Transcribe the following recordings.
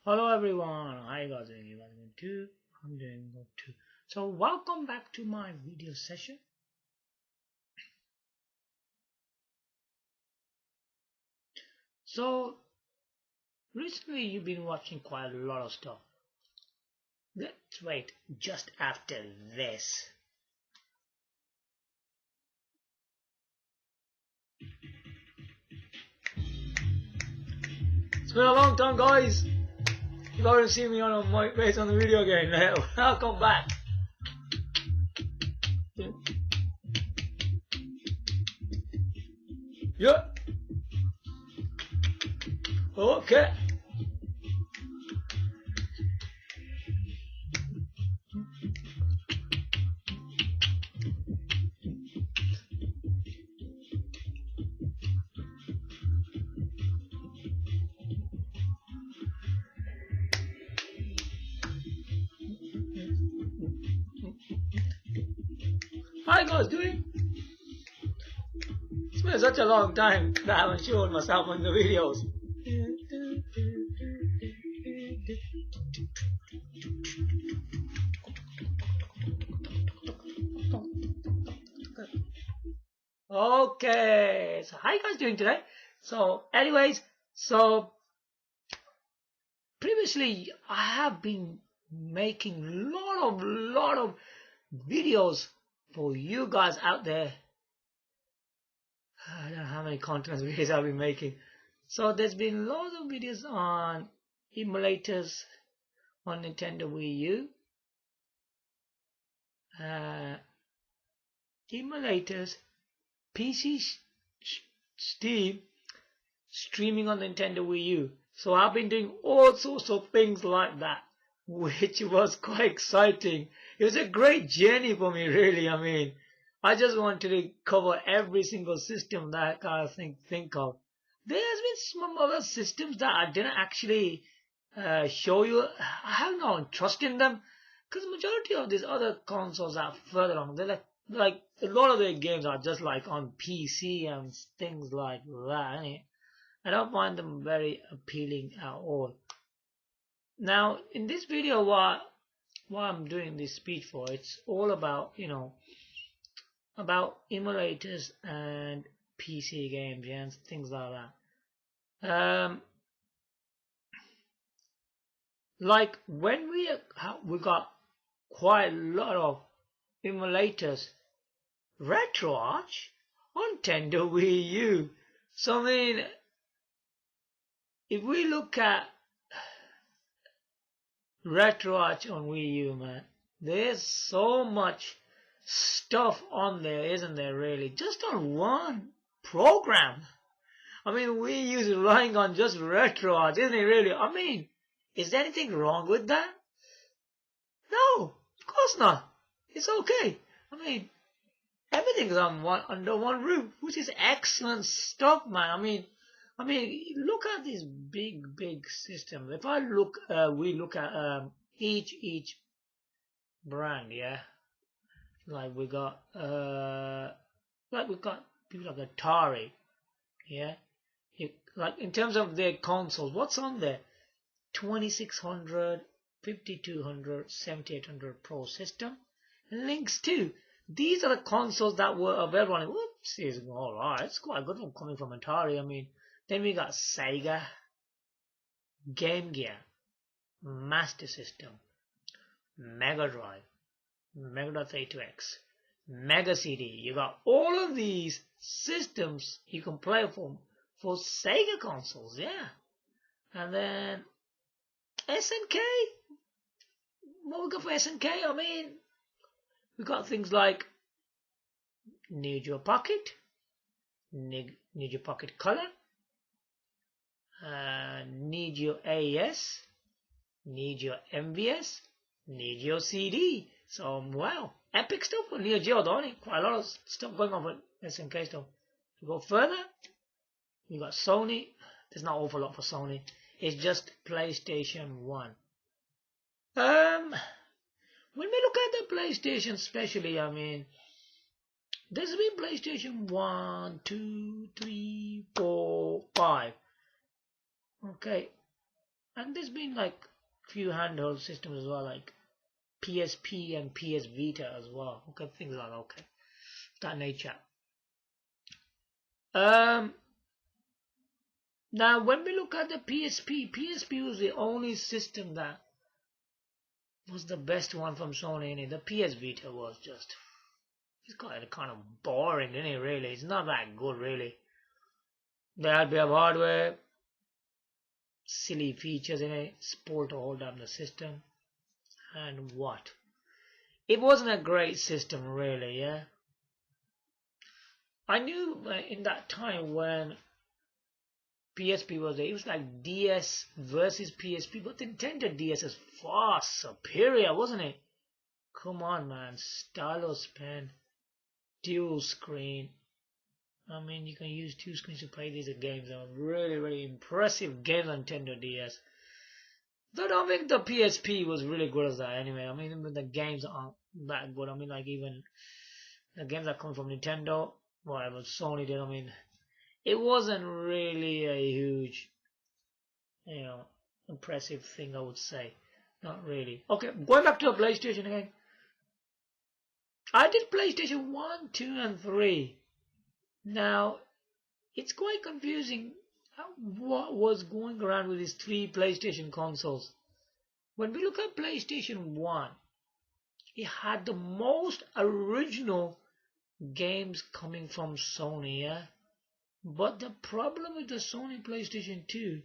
Hello everyone, how you guys doing? You guys doing too? I'm doing good too. So welcome back to my video session. So recently you've been watching quite a lot of stuff. Let's wait just after this. It's been a long time, guys. You haven't seen me on my face on the video again. Welcome back. Yeah. Okay. How you guys doing? It's been such a long time that I haven't shown myself on the videos. Okay, so how you guys doing today? So anyways, previously I have been making lot of videos for you guys out there. I don't know how many content videos I've been making. So there's been lots of videos on emulators on Nintendo Wiiu, emulators, PC, Steam, streaming on Nintendo Wiiu. So I've been doing all sorts of things like that, which was quite exciting. It was a great journey for me, really. I mean, I just wanted to cover every single system that I can think of. There's been some other systems that I didn't actually show you. I have no interest in them because the majority of these other consoles are further on. They're like a lot of their games are just like on PC and things like that. I don't find them very appealing at all. Now, in this video, what I'm doing this speech for, it's all about, about emulators and PC games and things like that. Like when we got quite a lot of emulators Retroarch on Nintendo Wiiu. So I mean, if we look at Retroarch on Wiiu, man, there's so much stuff on there, isn't there, really? Just on one program. I mean, Wiiu is relying on just Retroarch, isn't it, really? I mean, is there anything wrong with that? No, of course not. It's okay. I mean, everything's under one roof, which is excellent stuff, man. I mean, look at these big systems. If I look, we look at each brand, yeah. Like we got people like Atari, yeah. Like in terms of their consoles, what's on there? 2600, 5200, 7800 Pro system, Lynx 2. These are the consoles that were available on it. Whoops, it's alright. It's quite good one coming from Atari. I mean, then we got Sega, Game Gear, Master System, Mega Drive, Mega Drive 32X, Mega CD. You got all of these systems you can play for Sega consoles, yeah. And then SNK. What we got for SNK? I mean, we got things like Neo Geo Pocket, Neo Geo Pocket Color, Neo Geo AES, Neo Geo MVS, Neo Geo CD. So wow, epic stuff for Neo Geo, don't it? Quite a lot of stuff going on with SNK stuff. To go further, we got Sony. There's not an awful lot for Sony. It's just PlayStation 1. When we look at the PlayStation especially, I mean, there's been PlayStation 1, 2, 3, 4, 5. Okay. And there's been like few handheld systems as well, like PSP and PS Vita as well. Okay, things like okay, that nature. Now when we look at the PSP was the only system that was the best one from Sony. The PS Vita was just, it's kind of boring, isn't it? Really, it's not that good, really. They had a bit of hardware, silly features in it, support to hold up the system, and what? It wasn't a great system, really. Yeah. I knew in that time when PSP was there, it was like DS versus PSP, but the Nintendo DS is far superior, wasn't it? Come on, man. Stylus pen, dual screen. I mean, you can use two screens to play these games. They were really, really impressive games on Nintendo DS. Though I don't think the PSP was really good as that anyway. I mean, the games aren't that good. I mean, like even the games that come from Nintendo, whatever Sony did, I mean, it wasn't really a huge, impressive thing, I would say. Not really. Okay, going back to a PlayStation again. I did PlayStation 1, 2, and 3. Now, it's quite confusing what was going around with these three PlayStation consoles. When we look at PlayStation 1, it had the most original games coming from Sony, yeah? But the problem with the Sony PlayStation 2,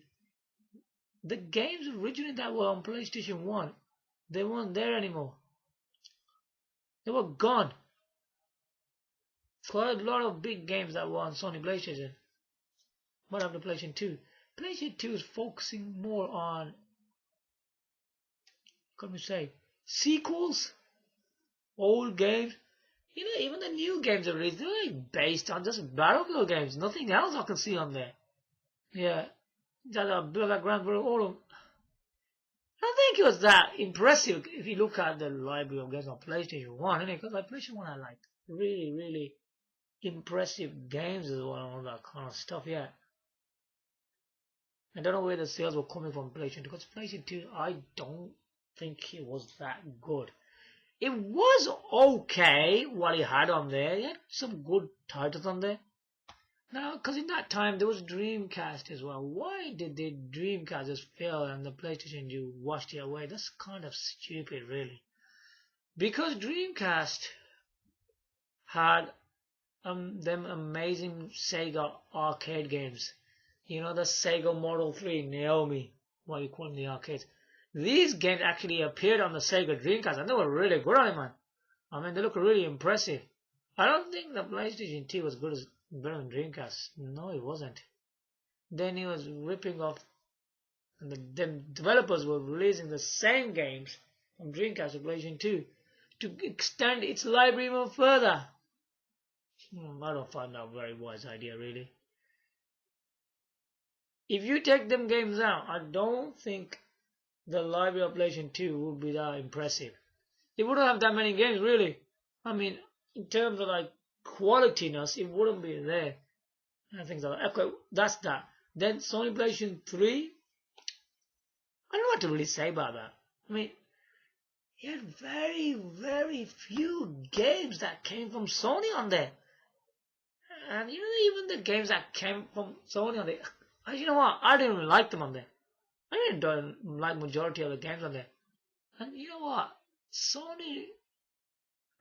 the games originally that were on PlayStation 1, they weren't there anymore. They were gone. Quite a lot of big games that were on Sony PlayStation. What happened to PlayStation 2? PlayStation 2 is focusing more on, can we say, sequels, old games. Even the new games are released, they're based on just Battlefield games. Nothing else I can see on there. Yeah, that are background for all of. I don't think it was that impressive if you look at the library of games on PlayStation 1, innit? Because like PlayStation 1 had like really, really impressive games as well and all that kind of stuff, yeah. I don't know where the sales were coming from PlayStation 2, because PlayStation 2, I don't think it was that good. It was okay what it had on there. It had some good titles on there. Now, because in that time there was Dreamcast as well. Why did the Dreamcast just fail and the PlayStation 2 washed it away? That's kind of stupid, really. Because Dreamcast had them amazing Sega arcade games. The Sega Model 3, Naomi, what you call them, the arcades. These games actually appeared on the Sega Dreamcast and they were really good on it, man. I mean, they look really impressive. I don't think the PlayStation 2 was better than Dreamcast. No, it wasn't. Then he was ripping off, and the developers were releasing the same games from Dreamcast to PlayStation 2 to extend its library even further. I don't find that a very wise idea, really. If you take them games out, I don't think the library of PlayStation 2 would be that impressive. It wouldn't have that many games, really. I mean, in terms of like qualityness, it wouldn't be there. And things like that. Okay, that's that. Then Sony PlayStation 3, I don't know what to really say about that. I mean, it had very, very few games that came from Sony on there. And even the games that came from Sony on there, you know what? I didn't even like them on there. I didn't like majority of the games on there. And you know what? Sony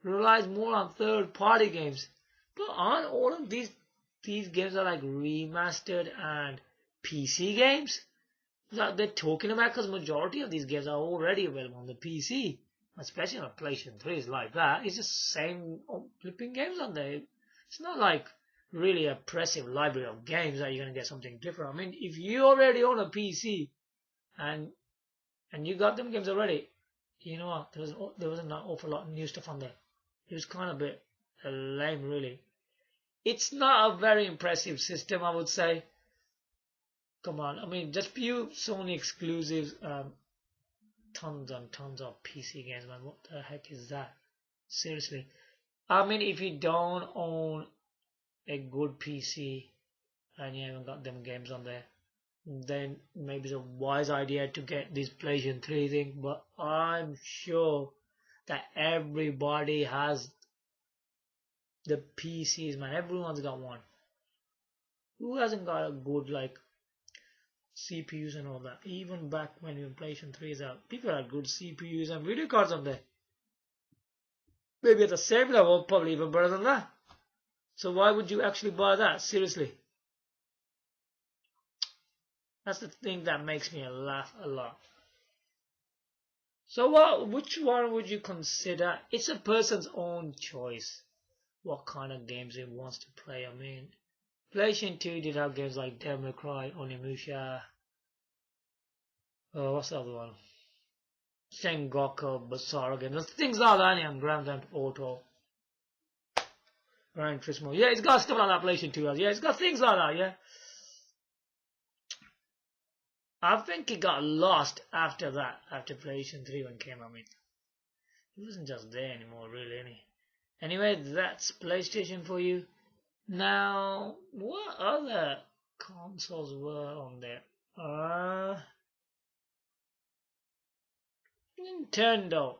relies more on third-party games. But aren't all of these games are like remastered and PC games that they're talking about? Because majority of these games are already available on the PC. Especially on PlayStation 3 is like that. It's just same flipping games on there. It's not like really a impressive library of games that you're going to get something different. I mean, if you already own a PC and you got them games already, you know what? There wasn't an awful lot of new stuff on there. It was kind of a bit lame, really. It's not a very impressive system, I would say. Come on, I mean, just few Sony exclusives, tons and tons of PC games, man. What the heck is that? Seriously. I mean, if you don't own a good PC and you haven't got them games on there, then maybe it's a wise idea to get this PlayStation 3 thing, but I'm sure that everybody has the PCs, man. Everyone's got one. Who hasn't got a good, like, CPUs and all that? Even back when PlayStation 3 is out, people had good CPUs and video cards on there. Maybe at the same level, probably even better than that. So why would you actually buy that? Seriously. That's the thing that makes me laugh a lot. So which one would you consider? It's a person's own choice what kind of games he wants to play. I mean, PlayStation 2 did have games like Devil May Cry, Onimusha, what's the other one? Sengoku, Basara games, things like that, and Grand Theft Auto, Gran Turismo. Yeah, it's got stuff like that. PlayStation 2 has. Yeah, it's got things like that. Yeah. I think it got lost after that, after PlayStation 3 when it came out. I mean, it wasn't just there anymore, really. Anyway, that's PlayStation for you. Now, what other consoles were on there? Nintendo.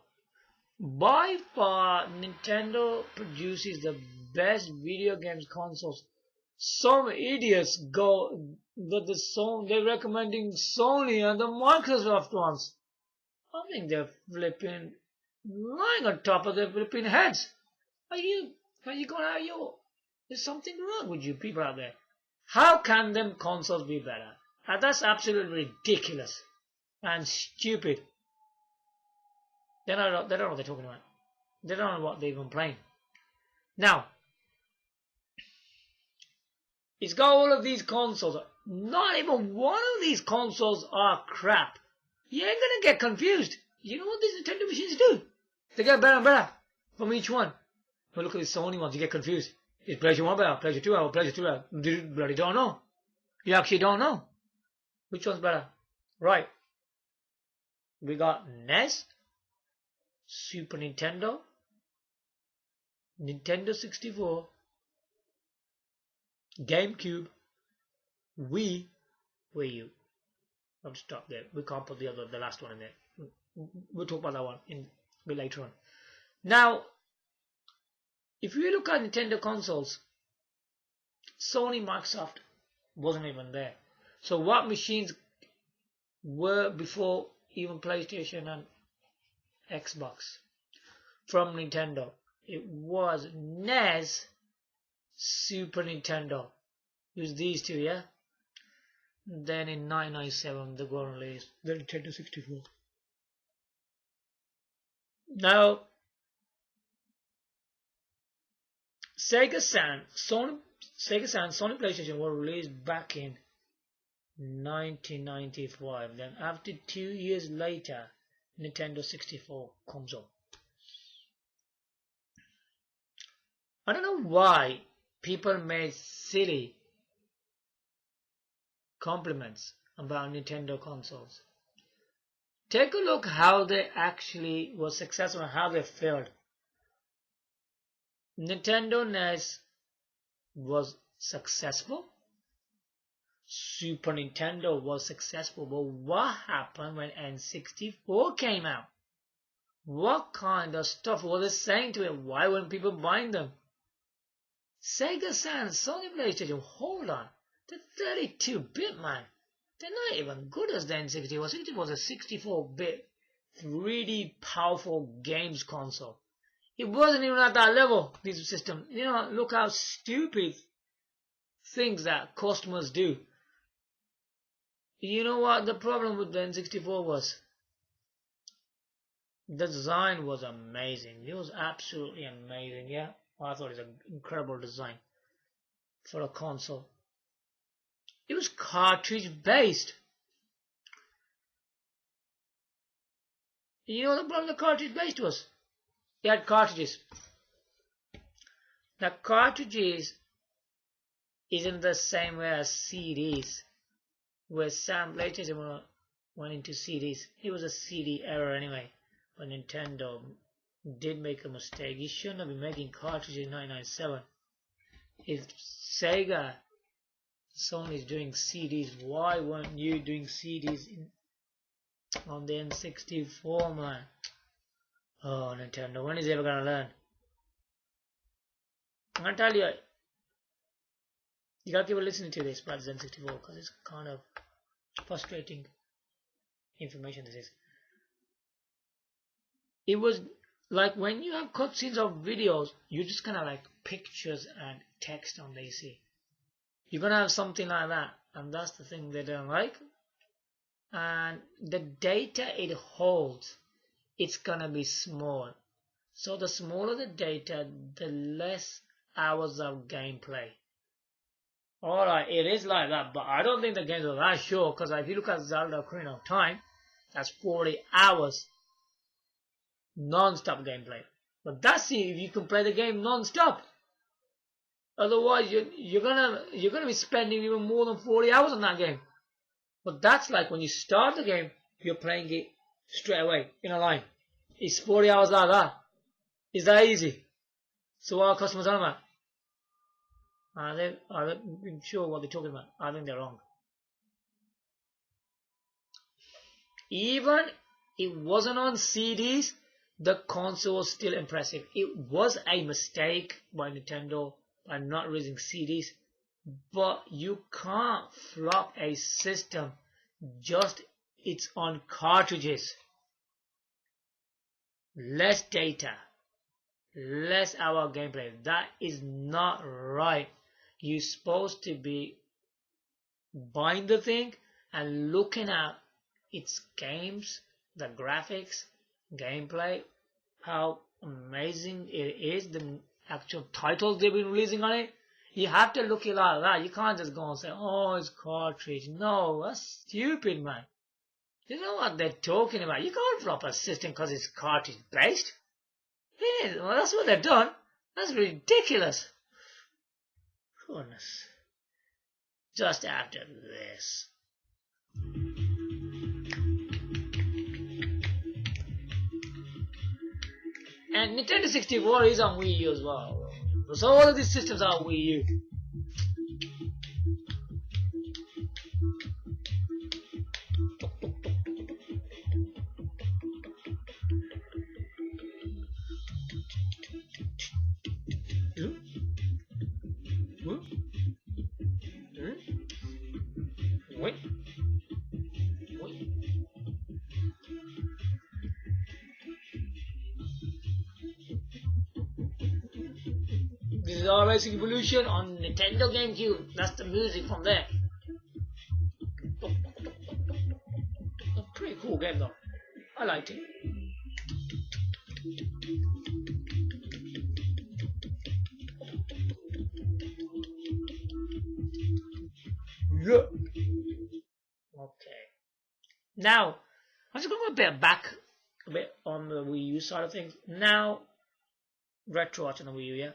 By far, Nintendo produces the best video games consoles. Some idiots they're recommending Sony and the Microsoft ones. I think they're flipping lying on top of their flipping heads. Are you gonna there's something wrong with you people out there. How can them consoles be better? That's absolutely ridiculous and stupid. They don't know what they're talking about. They don't know what they're even playing. Now, it's got all of these consoles. Not even one of these consoles are crap. You ain't gonna get confused. You know what these Nintendo machines do? They get better and better from each one. But look at the Sony ones, you get confused. Is PlayStation 1 better? PlayStation 2 better? PlayStation 2 better? You bloody don't know. You actually don't know. Which one's better? Right. We got NES, Super Nintendo, Nintendo 64, GameCube, Wii U. I'll stop there. We can't put the last one in there. We'll talk about that one a bit later on. Now, if you look at Nintendo consoles, Sony, Microsoft wasn't even there. So what machines were before even PlayStation and Xbox from Nintendo? It was NES, Super Nintendo. It was these two, yeah? Then in 1997, they got released the Nintendo 64. Now, Sega Saturn, Sony PlayStation were released back in 1995. Then after 2 years later, Nintendo 64 comes up. I don't know why people made silly compliments about Nintendo consoles. Take a look how they actually were successful and how they failed. Nintendo NES was successful. Super Nintendo was successful. But what happened when N64 came out? What kind of stuff were they saying to it? Why weren't people buying them? Sega Saturn, Sony PlayStation, hold on. They're 32-bit, man. They're not even good as the N64. N64 was a 64-bit, 3D powerful games console. It wasn't even at that level, these systems. You know, look how stupid things that customers do. You know what the problem with the N64 was? The design was amazing. It was absolutely amazing, yeah? I thought it was an incredible design for a console. It was cartridge based. You know what the problem the cartridge based was? It had cartridges. The cartridges isn't the same way as CDs. Where Sam PlayStation went into CDs. It was a CD error anyway. But Nintendo did make a mistake. It shouldn't have been making cartridges in 1997. If Sega Sony's doing CDs. Why weren't you doing CDs on the N64, man? Oh, Nintendo, when is it ever gonna learn? I'm gonna tell you, you gotta keep listening to this about the N64 because it's kind of frustrating information this is. It was like when you have cutscenes of videos, you're just kind of like pictures and text on the AC. You're gonna have something like that, and that's the thing they don't like. And the data it holds, it's gonna be small. So the smaller the data, the less hours of gameplay. Alright, it is like that, but I don't think the games are that short, because if you look at Zelda Ocarina of Time, that's 40 hours non-stop gameplay. But that's if you can play the game non-stop. Otherwise, you're gonna be spending even more than 40 hours on that game. But that's like when you start the game, you're playing it straight away in a line. It's 40 hours like that. Is that easy? So what are customers talking about? Are they sure what they're talking about? I think they're wrong. Even it wasn't on CDs, the console was still impressive. It was a mistake by Nintendo by not releasing CDs, but you can't flop a system just it's on cartridges. Less data, less hour gameplay. That is not right. You're supposed to be buying the thing and looking at its games, the graphics, gameplay, how amazing it is, the actual titles they've been releasing on it. You have to look at it like that. You can't just go and say, oh, it's cartridge. No, that's stupid, man. You know what they're talking about. You can't drop a system because it's cartridge based. Yeah, well, that's what they've done. That's ridiculous. Goodness. Just after this. And Nintendo 64 is on Wii U as well. So all of these systems are Wii U. Wait. This is our Racing Evolution on Nintendo GameCube. That's the music from there. A pretty cool game though. I liked it. Yeah. Okay. Now, I'm just going to go back a bit on the Wii U side of things. Now, Retroarch on the Wii U, yeah?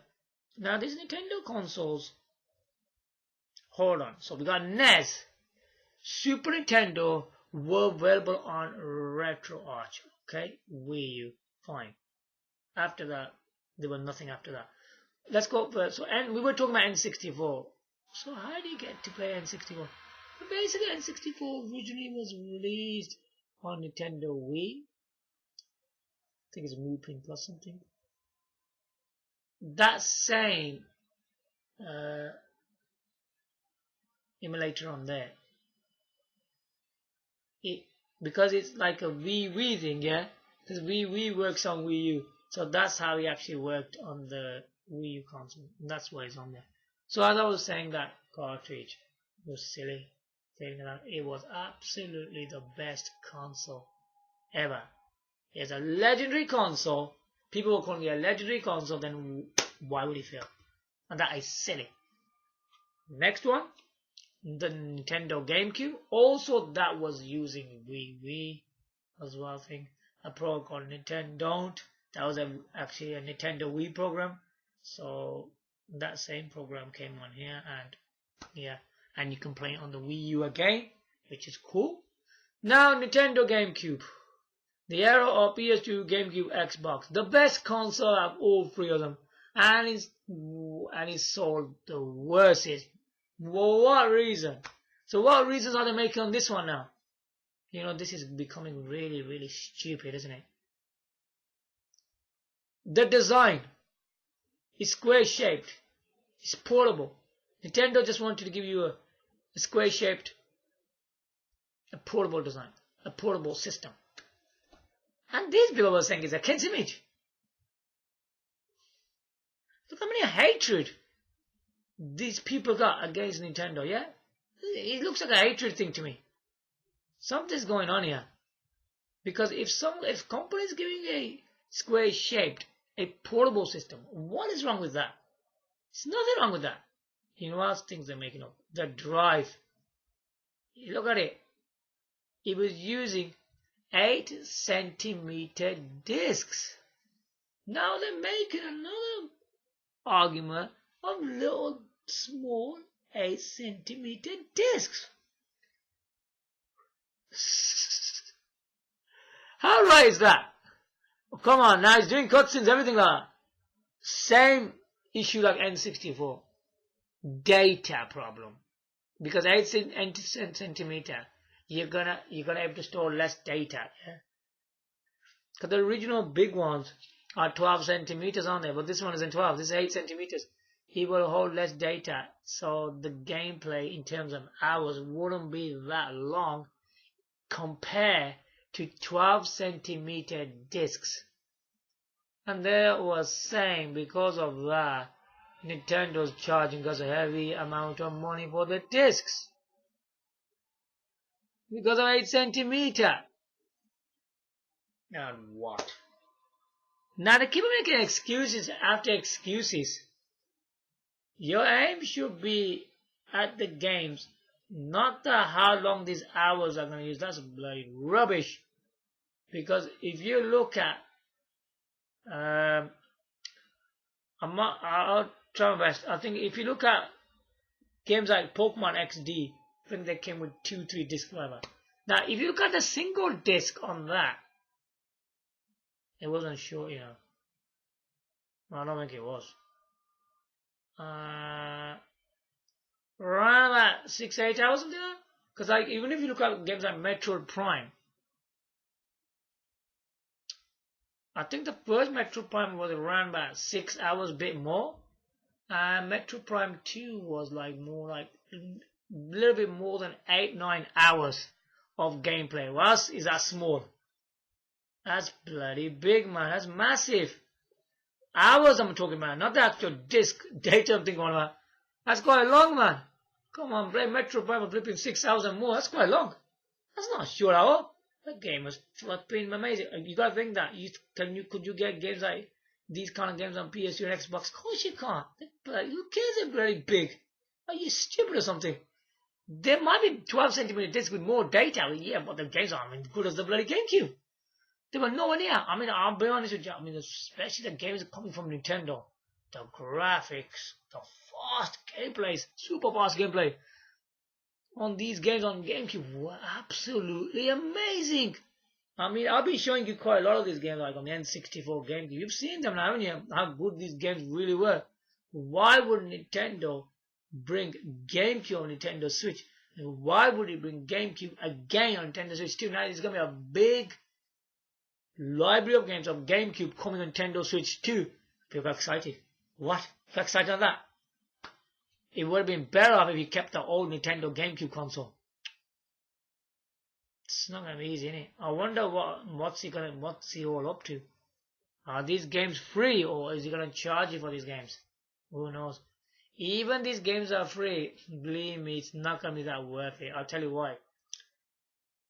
Now, these Nintendo consoles, hold on. So, we got NES, Super Nintendo were available on Retroarch, okay? Wii U, fine. After that, there was nothing after that. Let's go first. So, and we were talking about N64. So, how do you get to play N64? Well, basically, N64 originally was released on Nintendo Wii. I think it's Wii Print Plus something. That same emulator on there. Because it's like a Wii thing, yeah? Because Wii works on Wii U. So that's how it actually worked on the Wii U console. And that's why it's on there. So as I was saying, that cartridge was silly. Saying that it was absolutely the best console ever. It's a legendary console. People were calling it a legendary console, then why would it fail? And that is silly. Next one, the Nintendo GameCube. Also, that was using Wii as well. I think a program called Nintendo. That was actually a Nintendo Wii program. So that same program came on here, and yeah, and you can play it on the Wii U again, which is cool. Now, Nintendo GameCube. The era of PS2, GameCube, Xbox. The best console of all three of them. And it's sold the worstest. For what reason? So what reasons are they making on this one now? You know, this is becoming really, really stupid, isn't it? The design is square-shaped. It's portable. Nintendo just wanted to give you a square-shaped, a portable design, a portable system. And these people were saying it's a kid's image. Look how many hatred these people got against Nintendo, yeah? It looks like a hatred thing to me. Something's going on here. Because if company is giving a square-shaped, a portable system, what is wrong with that? There's nothing wrong with that. You know what else things they're making up? The drive. Look at it. It was using 8-centimeter discs. Now they're making another argument of little, small 8-centimeter discs. How right is that? Oh, come on, now it's doing cutscenes, everything like that. Same issue like N64. Data problem. Because 8 centimeter, you're gonna able to store less data. Yeah? Because the original big ones are 12 centimeters on there, but this one isn't 12. This is 8 centimeters. It will hold less data, so the gameplay in terms of hours wouldn't be that long compared to 12 centimeter discs. And they was saying because of that, Nintendo's charging us a heavy amount of money for the discs. Because of 8 centimeter. And what? Now they keep making excuses after excuses. Your aim should be at the games, not how long these hours are going to use. That's bloody rubbish. Because if you look at, I'll try my best. I think if you look at games like Pokemon XD, I think they came with 2-3 discs, whatever. Now, if you look at the single disc on that, it wasn't short, you know. No, I don't think it was. Around about 6-8 hours something like that. Because like even if you look at games like Metroid Prime, I think the first Metroid Prime was around about 6 hours, a bit more. And Metroid Prime 2 was like more like a little bit more than 8-9 hours of gameplay. Well, is that small? That's bloody big, man. That's massive. Hours I'm talking about, not the actual disc data I'm thinking about. That's quite long, man. Come on, play Metroid Prime flipping 6 hours and more. That's quite long. That's not a short hour. That game was flipping amazing. You gotta think that. Could you get games like these kind of games on PS2 and Xbox? Of course you can't. Who cares they're very big? Are you stupid or something? There might be 12 centimeter discs with more data. Yeah, but the games aren't good as the bloody GameCube. They were nowhere near. I mean, I'll be honest with you. I mean, especially the games coming from Nintendo. The graphics, the fast gameplays, super fast gameplay on these games on GameCube were absolutely amazing. I mean, I've been showing you quite a lot of these games, like on the N64 GameCube. You've seen them now, haven't you? How good these games really were. Why would Nintendo bring GameCube on Nintendo Switch? And why would it bring GameCube again on Nintendo Switch too? Now there's going to be a big library of games of GameCube coming on Nintendo Switch 2. People are excited. What? You're excited on that? It would have been better off if you kept the old Nintendo GameCube console. It's not gonna be easy, innit? I wonder what's he all up to? Are these games free or is he gonna charge you for these games? Who knows? Even these games are free, believe me, it's not gonna be that worth it. I'll tell you why.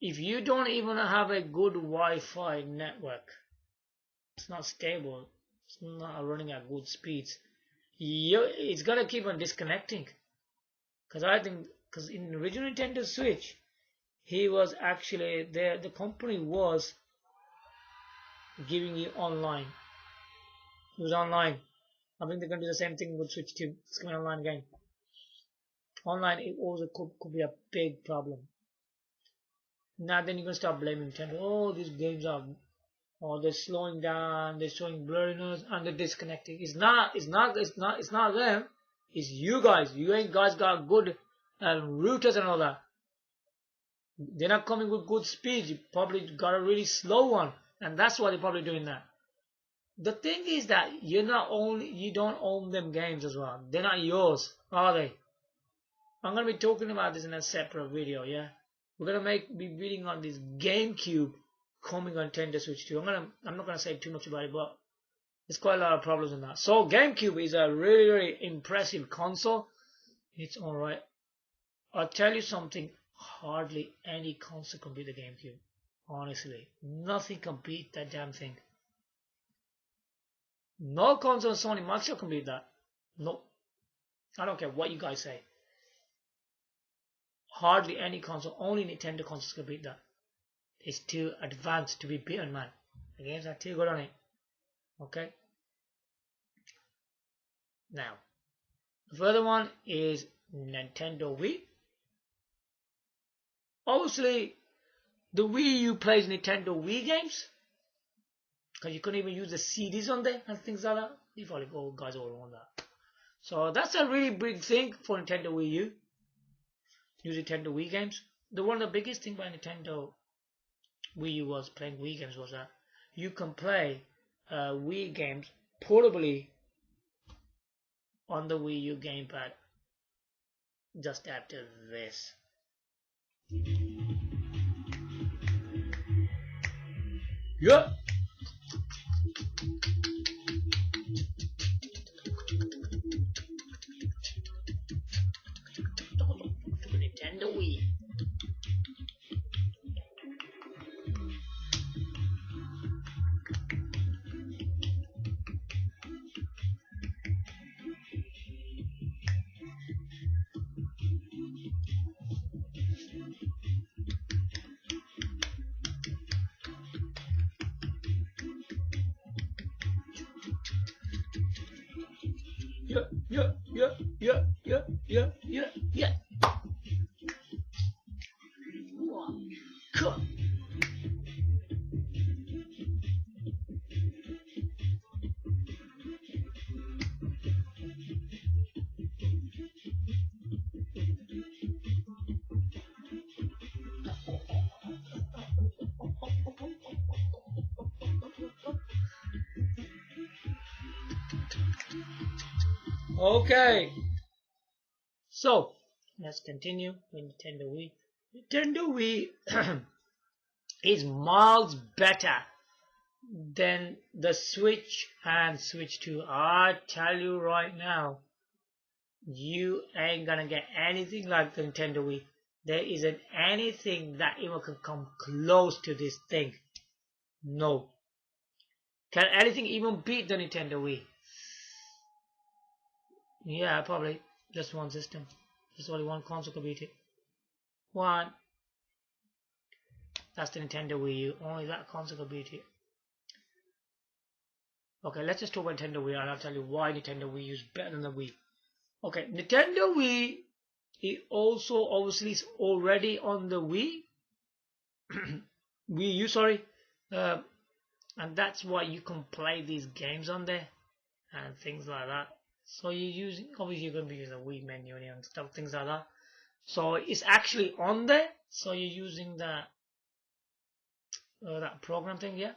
If you don't even have a good Wi-Fi network, it's not stable, it's not running at good speeds, it's gonna keep on disconnecting. Because in the original Nintendo Switch, he was actually there. The company was giving you online. It was online. I think they're gonna do the same thing with Switch 2. It's coming online again. Online, it also could be a big problem. Now then you're gonna start blaming Nintendo. Oh, these games are, they're slowing down, they're showing blurriness, and they're disconnecting. It's not them. It's you guys. You ain't guys got good routers and all that. They're not coming with good speed. You probably got a really slow one, and that's why they're probably doing that. The thing is that you don't own them games as well. They're not yours, are they? I'm gonna be talking about this in a separate video. Yeah, we're gonna be reading on this GameCube coming on Nintendo Switch 2. I'm not gonna say too much about it, but there's quite a lot of problems in that. So GameCube is a really, really impressive console. It's alright. I'll tell you something. Hardly any console can beat the GameCube. Honestly, nothing can beat that damn thing. No console on Sony Microsoft can beat that. No. I don't care what you guys say. Hardly any console, only Nintendo consoles can beat that. It's too advanced to be beaten, man. The games are too good on it. Okay. Now, the further one is Nintendo Wii. Obviously, the Wii U plays Nintendo Wii games. Because you couldn't even use the CDs on there and things like that. You probably guys all want that. So that's a really big thing for Nintendo Wii U. Use Nintendo Wii games. One of the biggest thing by Nintendo Wii U was playing Wii games was that you can play Wii games portably on the Wii U Gamepad. Just after this. Yeah. Nintendo Wii. Yeah. Cool. Okay. So, let's continue with Nintendo Wii. Nintendo Wii is miles better than the Switch and Switch 2. I tell you right now, you ain't gonna get anything like the Nintendo Wii. There isn't anything that even can come close to this thing. No. Can anything even beat the Nintendo Wii? Yeah, probably. Just one system. Just only one console can beat it. One. That's the Nintendo Wii U. Only that console can beat it. Okay, let's just talk about Nintendo Wii and I'll tell you why Nintendo Wii U is better than the Wii. Okay, Nintendo Wii, it also obviously is already on the Wii. Wii U, sorry. And that's why you can play these games on there and things like that. So you're using, obviously you're going to be using the Wii menu and stuff, things like that. So it's actually on there. So you're using that program thing, yeah.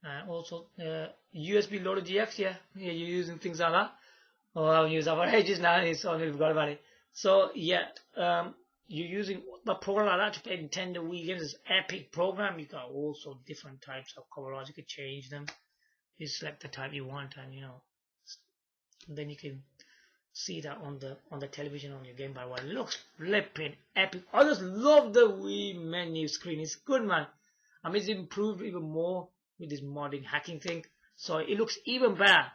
And also USB loaded GX, yeah. You're using things like that. Oh, I haven't used that for ages now. So I forgot about it. So yeah, you're using a program like that to play Nintendo Wii games. It's an epic program. You got also different types of cover arts. You could change them. You select the type you want, and then you can see that on the television on your Game Boy. Well, it looks flipping epic. I just love the Wii menu screen. It's good, man. I mean, it's improved even more with this modding hacking thing. So it looks even better.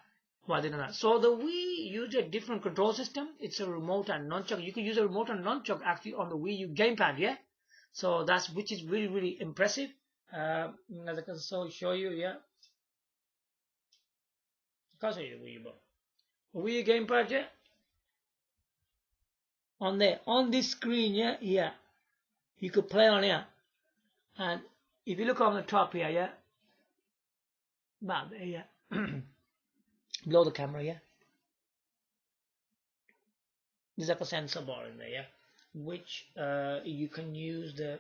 Rather than that. So the Wii used a different control system. It's a remote and nunchuck. You can use a remote and nunchuck actually on the Wii U Gamepad, yeah. So which is really, really impressive. As I can show you, yeah. I can't show you the Wii U, but Wii U Gamepad, yeah. On this screen, yeah. You could play on here, and if you look on the top here, yeah, about there, yeah. Below the camera, yeah. there's like a sensor bar in there, yeah, which you can use the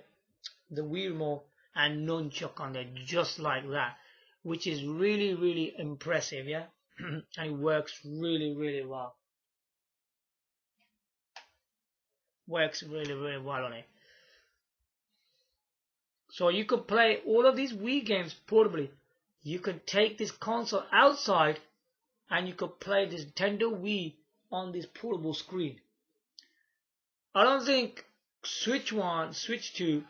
Wii remote and nunchuck on there just like that, which is really impressive, yeah. And it works really well. Works really well on it. So you can play all of these Wii games portably. You can take this console outside and you can play this Nintendo Wii on this portable screen. I don't think Switch 1, Switch 2,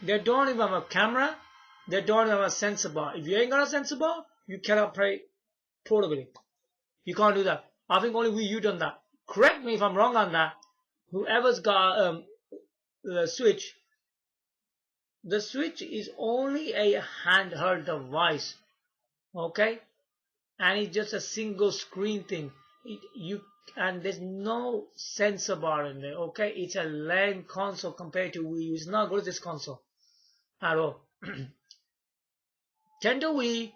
they don't even have a camera, they don't even have a sensor bar. If you ain't got a sensor bar, you cannot play portably. You can't do that. I think only Wii U done that. Correct me if I'm wrong on that. Whoever's got the Switch is only a handheld device, okay, and it's just a single screen thing. And there's no sensor bar in there, okay. It's a lame console compared to Wii U. It's not good as this console at all. Nintendo Wii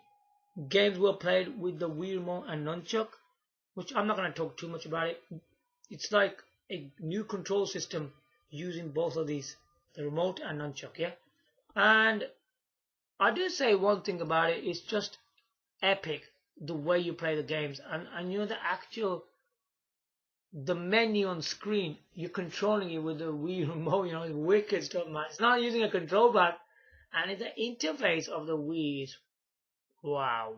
games were played with the Wii remote and nunchuck, which I'm not going to talk too much about it. It's like a new control system using both of these, the remote and nunchuck, yeah. And I do say one thing about it, it's just epic the way you play the games, and you know the menu on screen, you're controlling it with the Wii remote, you know, it's wicked stuff, man. It's not using a control pad, and the interface of the Wii is wow.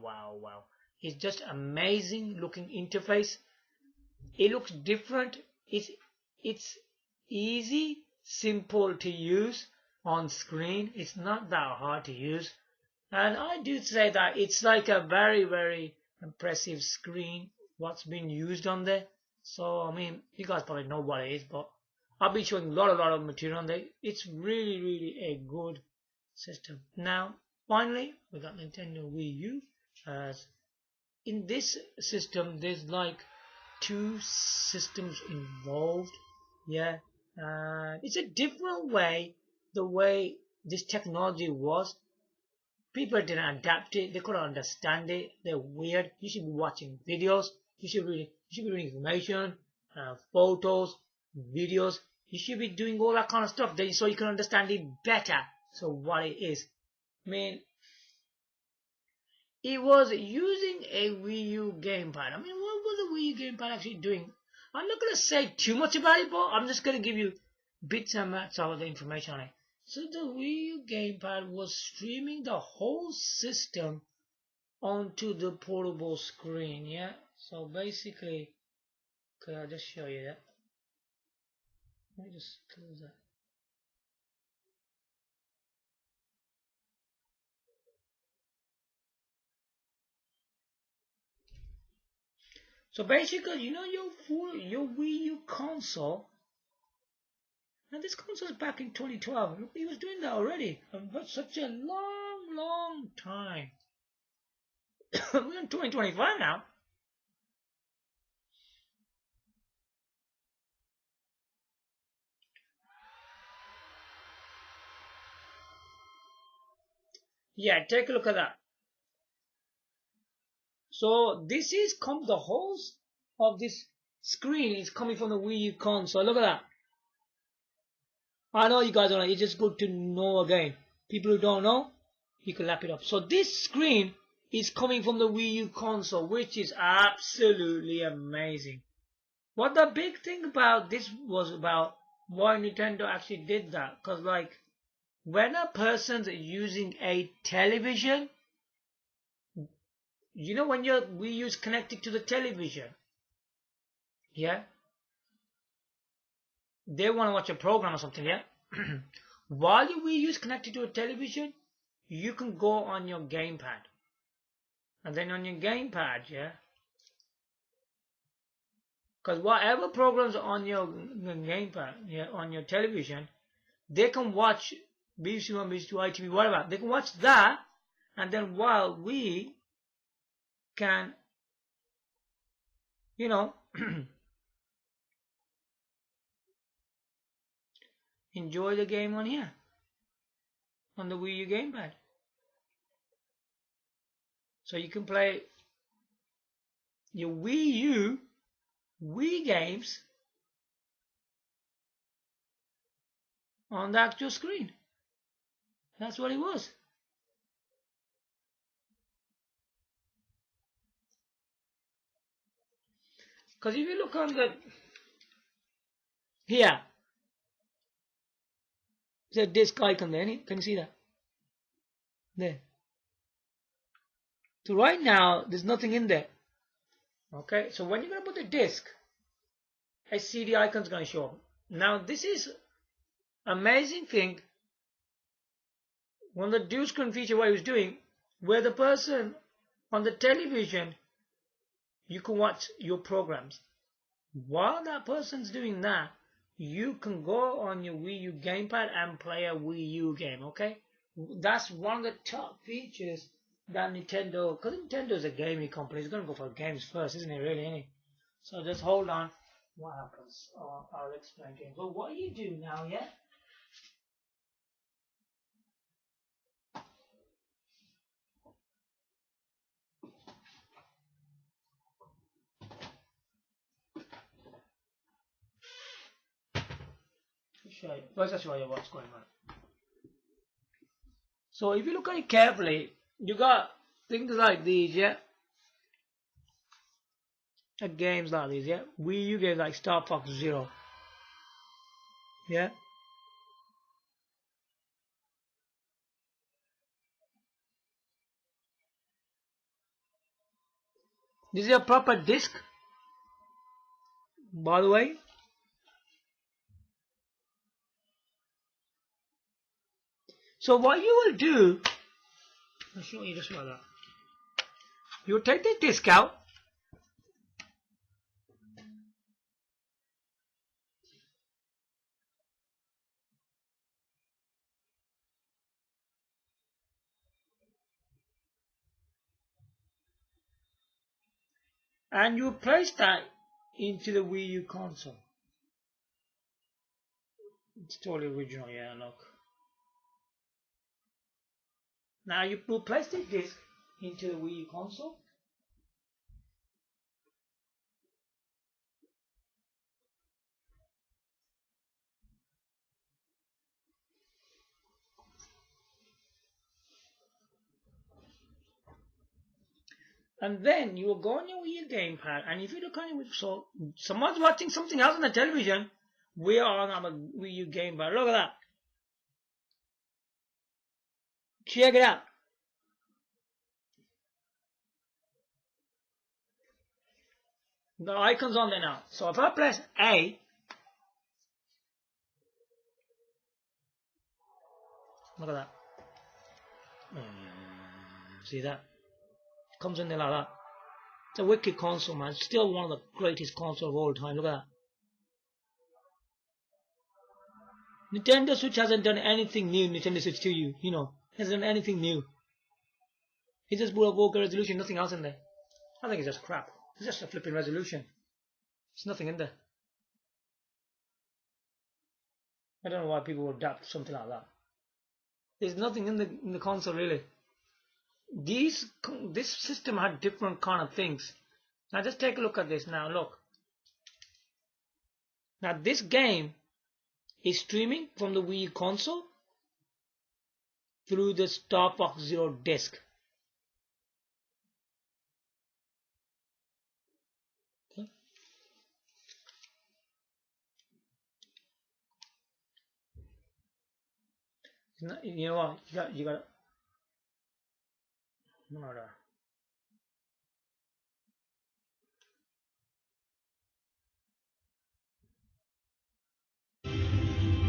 It's just amazing looking interface. It looks different. It's easy, simple to use on screen. It's not that hard to use, and I do say that it's like a very impressive screen what's been used on there. So I mean, you guys probably know what it is, but I'll be showing a lot of material on there. It's really a good system. Now finally we got Nintendo Wii U. As in this system there's like 2 systems involved, yeah. It's a different way, the way this technology was. People didn't adapt it, they couldn't understand it, they're weird. You should be watching videos, you should be reading information, photos, videos. You should be doing all that kind of stuff so you can understand it better. So what it is, I mean, it was using a Wii U Gamepad. I mean, what was the Wii U Gamepad actually doing? I'm not going to say too much about it, but I'm just going to give you bits and bits of the information on it. So the Wii U Gamepad was streaming the whole system onto the portable screen, yeah? So basically, okay, I'll just show you that. Let me just close that. So basically, you know your Wii U console. Now this console's back in 2012. Look, he was doing that already. For such a long time. We're in 2025 now. Yeah, take a look at that. So this is the whole of this screen is coming from the Wii U console. Look at that. I know you guys don't know. It's just good to know again. People who don't know, you can lap it up. So this screen is coming from the Wii U console, which is absolutely amazing. What the big thing about this was about why Nintendo actually did that. Because like, when a person's using a television, you know, when your Wii U is connected to the television, yeah, they want to watch a program or something, yeah. While your Wii U is connected to a television, you can go on your gamepad, and then on your gamepad, yeah, because whatever programs on your gamepad, yeah, on your television, they can watch BBC One, BBC Two, ITV, whatever. They can watch that, and then while we can, you know, enjoy the game on here, on the Wii U Gamepad. So you can play your Wii U Wii games on the actual screen. That's what it was. Because if you look on the here, there's a disk icon there. Can you see that? There. So right now, there's nothing in there. Okay, so when you're going to put the disk, a CD icon is going to show up. Now this is amazing thing. One of the dual screen feature what he was doing, where the person on the television, you can watch your programs. While that person's doing that, you can go on your Wiiu Gamepad and play a Wiiu game, okay? That's one of the top features that Nintendo, because Nintendo is a gaming company, it's going to go for games first, isn't it, really, isn't it? So just hold on. What happens? I'll explain to you. But what you do now, yeah? First, I'll show you what's going on. So if you look at it carefully, you got things like these, yeah? Games like these, yeah? Wiiu games like Star Fox Zero. Yeah? This is a proper disc, by the way. So what you will do, I'll show you just like that. You take the disc out. And you place that into the Wii U console. It's totally original, yeah, look. Now you place the disc into the Wii U console. And then you will go on your Wii Gamepad, and if you look on it, so someone's watching something else on the television, we are on our Wii U Gamepad. Look at that. Check it out. The icon's on there now. So if I press A, look at that. See that? Comes in there like that. It's a wicked console, man. It's still one of the greatest consoles of all time. Look at that. Nintendo Switch hasn't done anything new. Nintendo Switch 2U, you know, hasn't done anything new. He just put a 4K resolution, nothing else in there. I think it's just crap. It's just a flipping resolution. There's nothing in there. I don't know why people would adapt something like that. There's nothing in the console really. This system had different kind of things. Now just take a look at this now. Look. Now this game is streaming from the Wii console through the Star Fox Zero disc. Okay. You know what? You got. No.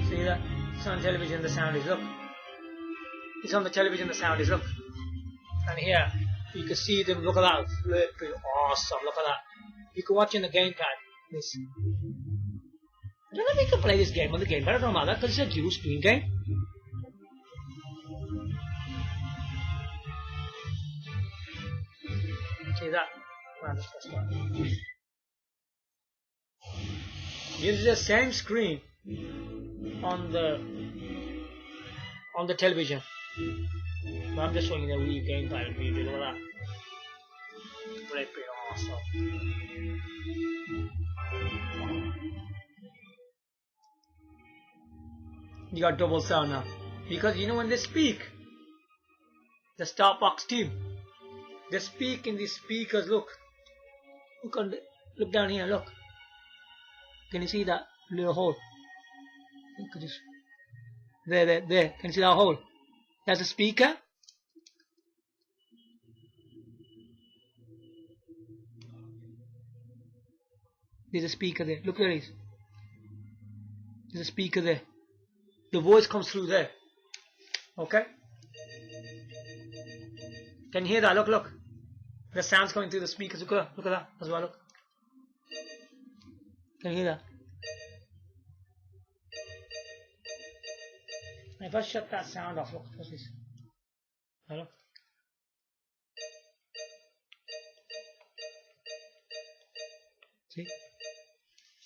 See that? It's on television, the sound is, look. It's on the television, the sound is, look. And here, you can see them, look at that. Flipping awesome, look at that. You can watch in the gamepad. This. I don't know if you can play this game on the gamepad, I don't know about that, because it's a dual screen game. See that? Uses the same screen on the television. But I'm just showing you the Wii Gamepad video. Look at that. Flipping awesome. You got double sound now. Because you know when they speak, the Star Fox team, they speak in these speakers. Look down here. Look. Can you see that little hole? Look at this. There. Can you see that hole? That's a speaker. There's a speaker there. Look where it is. There's a speaker there. The voice comes through there. Okay? Can you hear that? Look. The sound's coming through the speakers. Look at that as well. Look. Can you hear that? If I shut that sound off, look, what's this? Hello? See?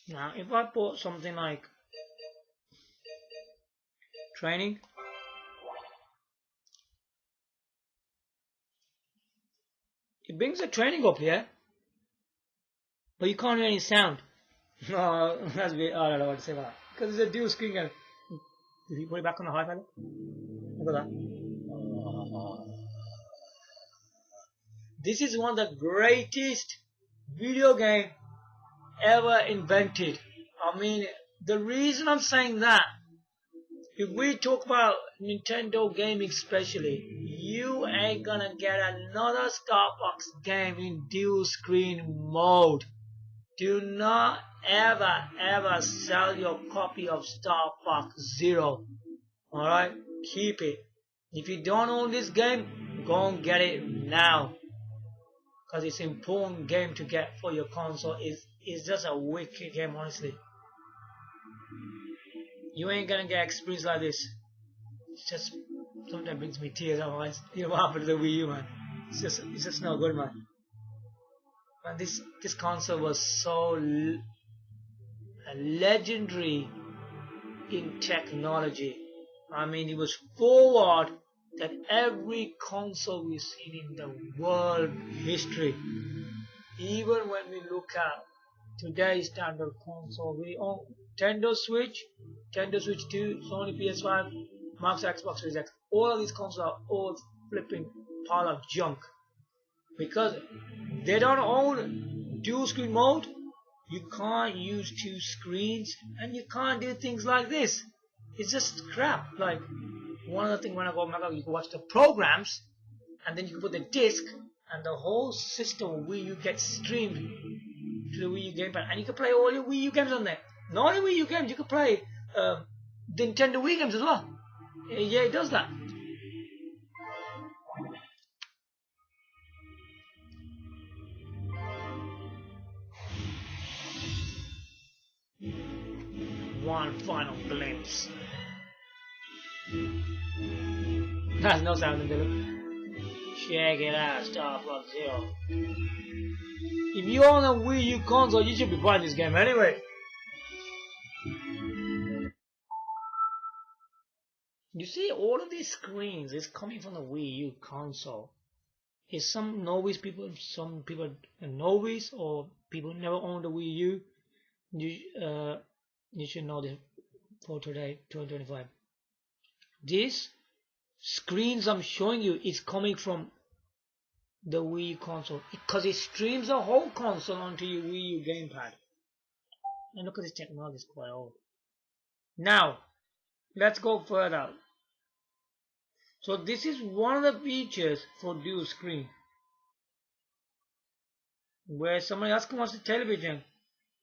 Now, if I put something like training, it brings the training up here, but you can't hear any sound. No, that's weird. I don't know what to say about that. Because it's a dual screen game. Did you put it back on the hi-fi? Look at that. This is one of the greatest video game ever invented. I mean, the reason I'm saying that, if we talk about Nintendo gaming especially, you ain't gonna get another Star Fox game in dual screen mode. Do not ever sell your copy of Star Fox Zero. Alright? Keep it. If you don't own this game, go and get it now. Because it's an important game to get for your console. It's just a wicked game, honestly. You ain't gonna get experience like this. It's just sometimes brings me tears otherwise. You know what happened to the Wii U, man? It's just no good, man. And this console was so legendary in technology. I mean, it was forward than every console we've seen in the world history. Even when we look at today's standard console, we own Nintendo Switch 2, Sony PS5, Microsoft Xbox Series X. All of these consoles are all flipping pile of junk. Because they don't own dual screen mode, you can't use two screens, and you can't do things like this. It's just crap. Like, one of the things when I go back, you can watch the programs, and then you can put the disc, and the whole system of Wii U gets streamed to the Wii U Gamepad, and you can play all your Wii U games on there. Not only Wii U games, you can play the Nintendo Wii games as well. Yeah, it does that. One final glimpse. There's no sound in there. Check it out, Star Fox Zero. If you own a Wii U console, you should be playing this game anyway. You see, all of these screens is coming from the Wii U console. Is some novice people, some people are novice, or people never owned a Wii U. You should know this for today, 2025. These screens I'm showing you is coming from the Wii U console because it streams the whole console onto your Wii U Gamepad. And look at this technology, it's quite old. Now, let's go further. So this is one of the features for dual screen, where somebody else can watch the television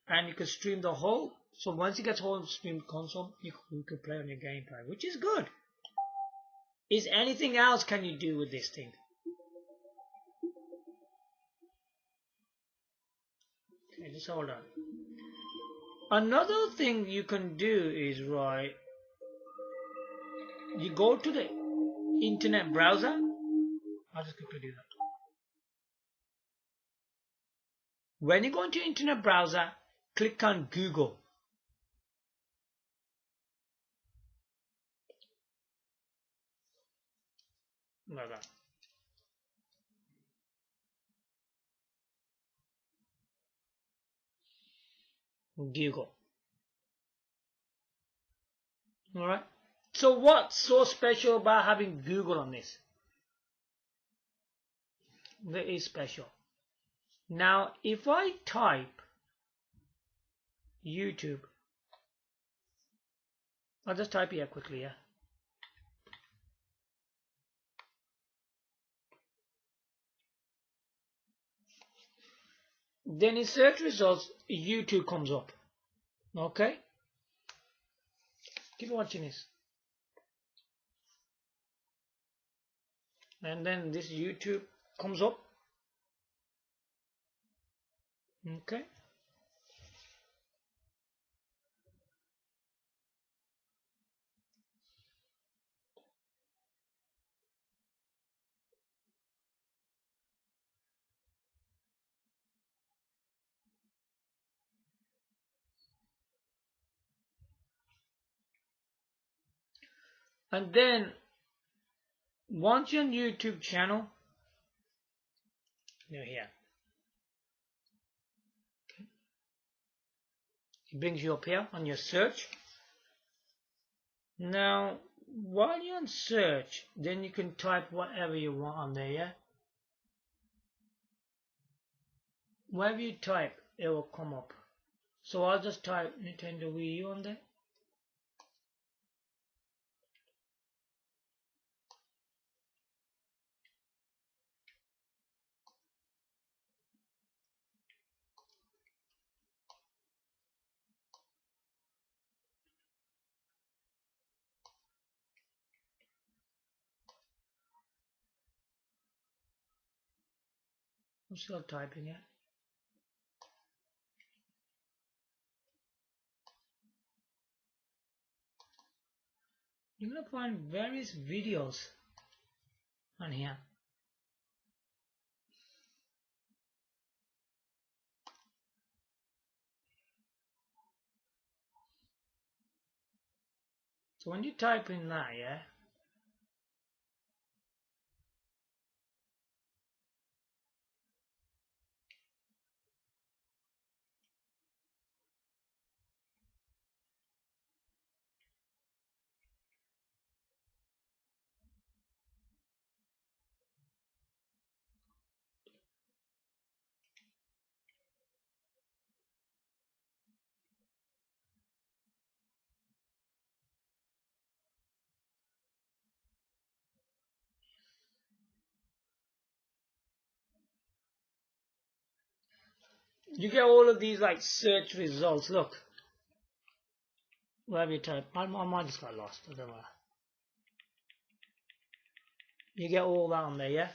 and you can stream the whole. So once you get whole streamed console, you can play on your gamepad, which is good. Is anything else can you do with this thing? Okay, just hold on. Another thing you can do is, right, you go to the internet browser. I'll just quickly do that. When you go into your internet browser, click on Google. Like that. Google. Alright. So what's so special about having Google on this? There is special. Now, if I type YouTube, I'll just type here quickly, yeah. Then in search results, YouTube comes up. Okay? Keep watching this. And then this YouTube comes up. Okay? And then once you're on YouTube channel, you're here. Okay. It brings you up here on your search. Now, while you're on search, then you can type whatever you want on there, yeah? Whatever you type, it will come up. So I'll just type Nintendo Wiiu on there. I'm still typing it. You're gonna find various videos on here. So when you type in that, yeah, you get all of these like search results. Look, wherever you type, I just got lost. I don't know. You get all that on there, yeah,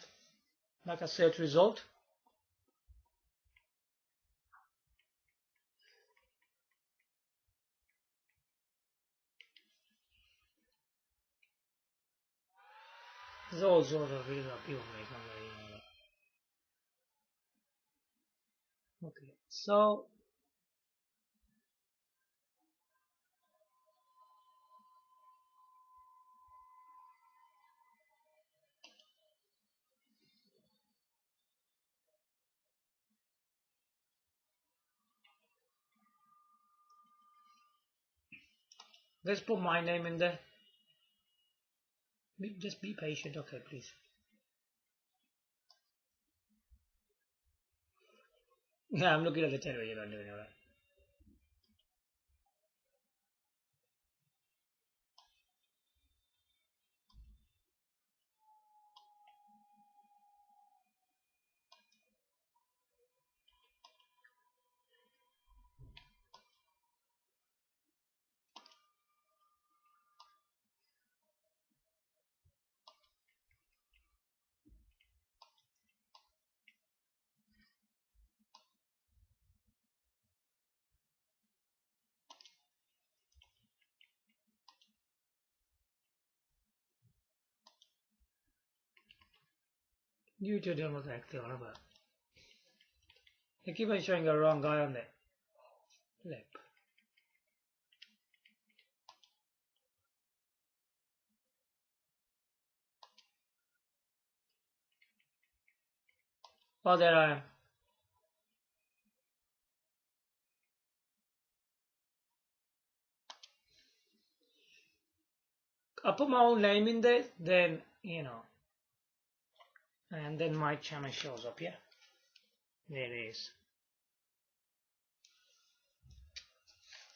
like a search result. There's all sorts of videos that people make on there, you know. Okay, so let's put my name in there. Just be patient, okay, please. Yeah, I'm looking at the channel. You're not doing it right. You two don't look active, but they keep on showing the wrong guy on the lip. Oh, there I am. I put my own name in there, then you know, and then my channel shows up. Yeah, there it is.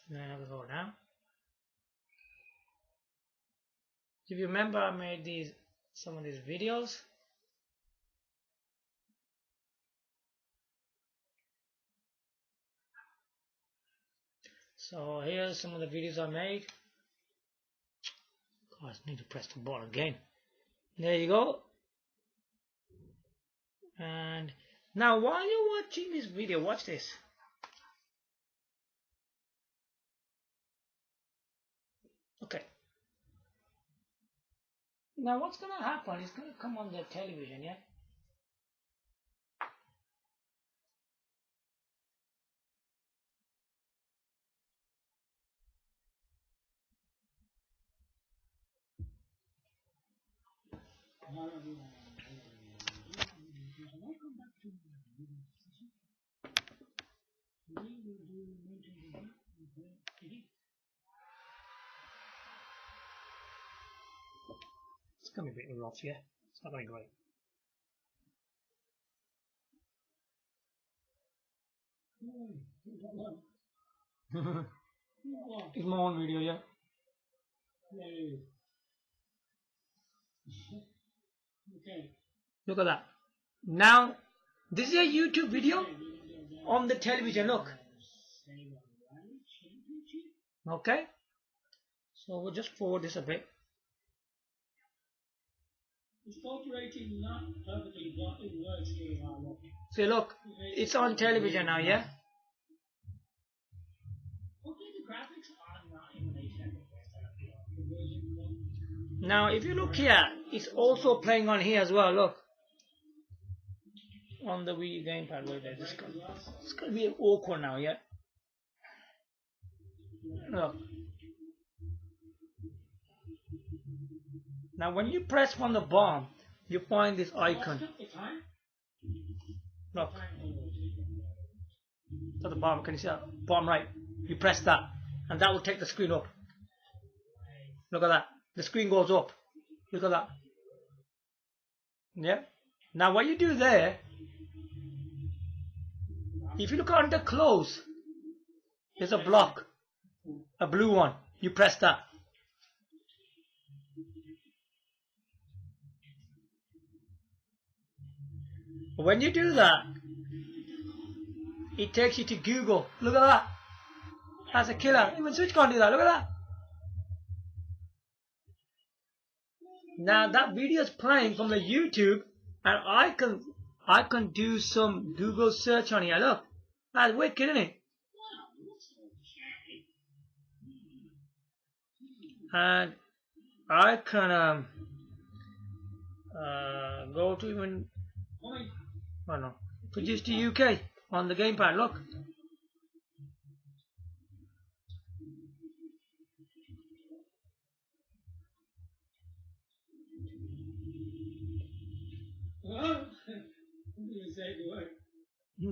Then I go down. If you remember, I made some of these videos. So here's some of the videos I made. God, I need to press the button again. There you go. And now while you're watching this video, watch this. Okay. Now what's going to happen? It's going to come on the television, yeah? It's going to be a bit rough, yeah? It's not going to be great. It's my own video, yeah? Okay. Look at that. Now, this is a YouTube video on the television, look. Okay. So we'll just forward this a bit. It's operating not perfectly, but it works really well. See, look, it's on television now, yeah? Now, if you look here, it's also playing on here as well, look. On the Wiiu Gamepad, where there's this one. It's going to be awkward now, yeah? Look. Now, when you press on the bomb, you find this icon. Look. So the bomb, can you see that? Bomb right. You press that, and that will take the screen up. Look at that. The screen goes up. Look at that. Yeah. Now, what you do there, if you look under close, there's a block, a blue one. You press that. When you do that, it takes you to Google. Look at that. That's a killer. Even Switch can't do that. Look at that. Now that video is playing from the YouTube, and I can do some Google search on here. Look, that's wicked, isn't it? And I can go to even I don't know, produce to UK on the gamepad. Look.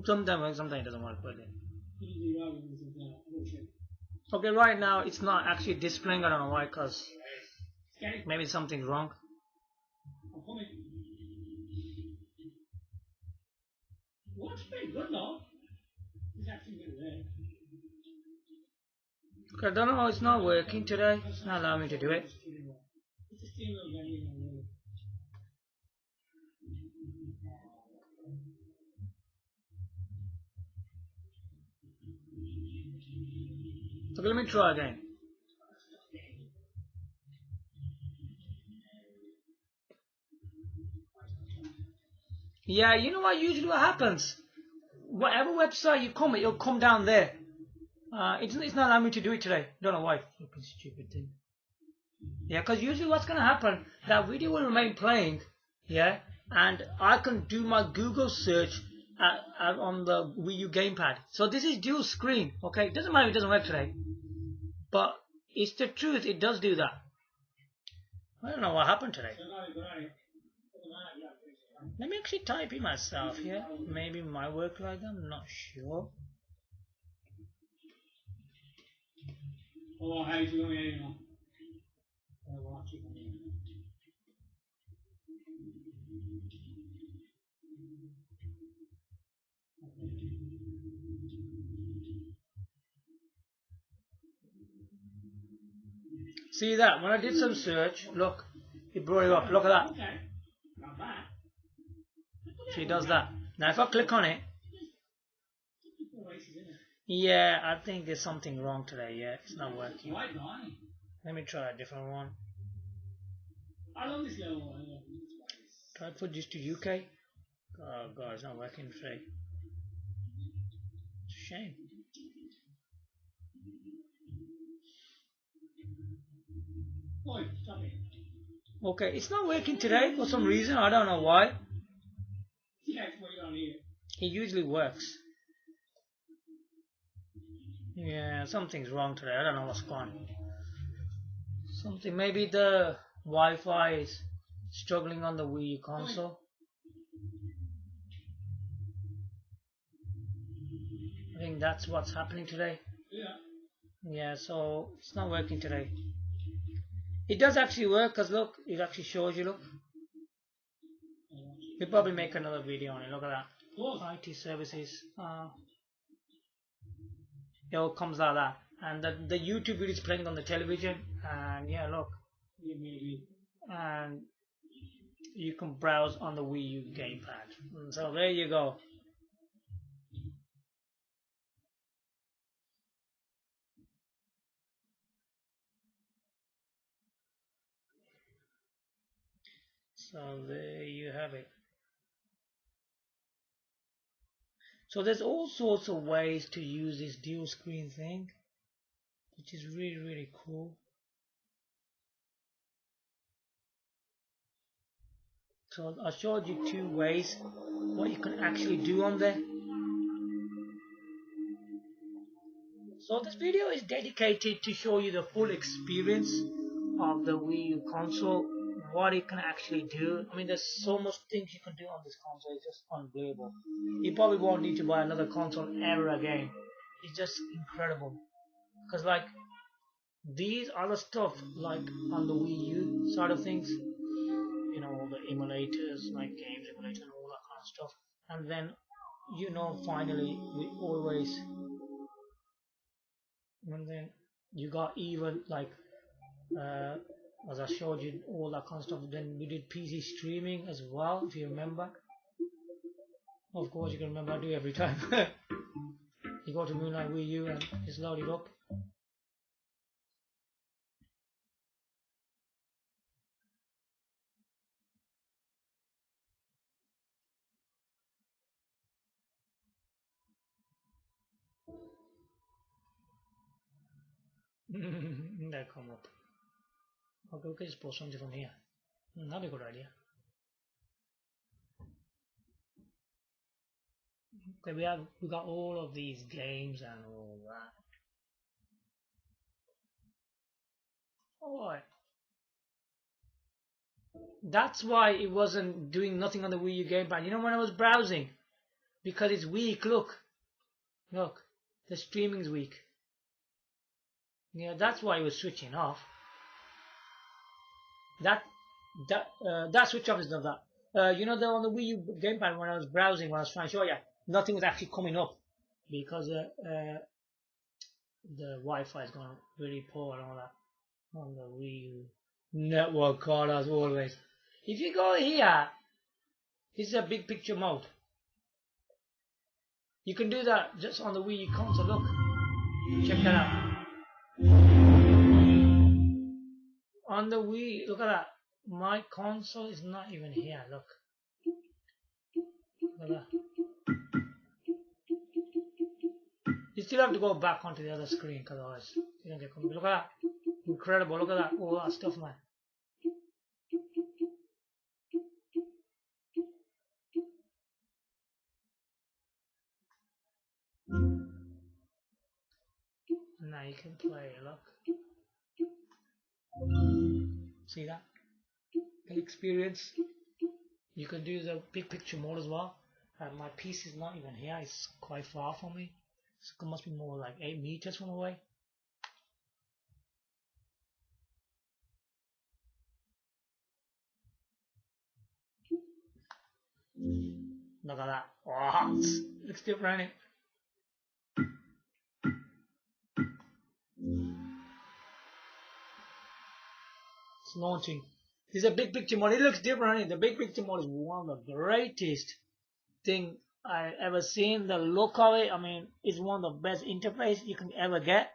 Sometimes works, sometimes it doesn't work. But okay, right now it's not actually displaying. I don't know why, because maybe something's wrong. Okay, I don't know how it's not working today. It's not allowing me to do it. Okay, let me try again. Yeah, you know what usually what happens? Whatever website you come, it'll come down there. It's not allowing me to do it today. Don't know why. Fucking stupid thing. Yeah, because usually what's going to happen, that video will remain playing, yeah, and I can do my Google search on the Wiiu Gamepad. So this is dual screen, okay? It doesn't matter if it doesn't work today, but it's the truth, it does do that. I don't know what happened today. Let me actually type it myself here. Maybe it might work like that, I'm not sure. Oh, how do you See that? When I did some search, look, it brought it up. Look at that. See, it does that. Now if I click on it, yeah, I think there's something wrong today. Yeah, it's not working. Let me try a different one. Try to put this to UK. Oh god, it's not working today. It's a shame. Okay, it's not working today for some reason. I don't know why. It usually works. Yeah, something's wrong today. I don't know what's going on. Something, maybe the Wi-Fi is struggling on the Wii console. I think that's what's happening today. Yeah, so it's not working today. It does actually work, because look, it actually shows you, look. We'll probably make another video on it. Look at that. IT services. It all comes like that. And the YouTube video is playing on the television. And yeah, look. And you can browse on the Wiiu Gamepad. So there you go. So there you have it. So there's all sorts of ways to use this dual screen thing, which is really cool. So I showed you 2 ways what you can actually do on there. So this video is dedicated to show you the full experience of the Wii U console, what it can actually do. I mean, there's so much things you can do on this console, it's just unbelievable. You probably won't need to buy another console ever again. It's just incredible. Because like, these other stuff, like on the Wii U side of things, you know, all the emulators, like games emulators and all that kind of stuff. And then, you know, finally, we always, and then you got even like, as I showed you, all that kind of stuff. Then we did PC streaming as well, if you remember. Of course, you can remember, I do every time. You go to Moonlight Wii U and it's loaded up. That come up. Okay, we can just post something from here. That'd be a good idea. Okay, we got all of these games and all that. Alright. That's why it wasn't doing nothing on the Wii U Gamepad. You know, when I was browsing, because it's weak. Look, the streaming's weak. Yeah, that's why it was switching off. That switch off is not that. You know, on the Wii U Gamepad, when I was browsing, when I was trying to show you, nothing was actually coming up because the Wi-Fi is going really poor and all that on the Wii U network card as always. If you go here, this is a big picture mode. You can do that just on the Wii U console. Look, check that out. On the Wii, look at that. My console is not even here. Look at that. You still have to go back onto the other screen because otherwise you don't get confused. Look at that. Incredible. Look at that. All that stuff, man. Now you can play. Look. See that? The experience. You can do the big picture mode as well. My PC is not even here. It's quite far from me. So it must be more like 8 meters from away. Look at that. Wow, it's still running. It's launching. This is a big picture mode. It looks different. Honey. The big picture mode is one of the greatest thing I ever seen. The look of it, I mean, it's one of the best interface you can ever get.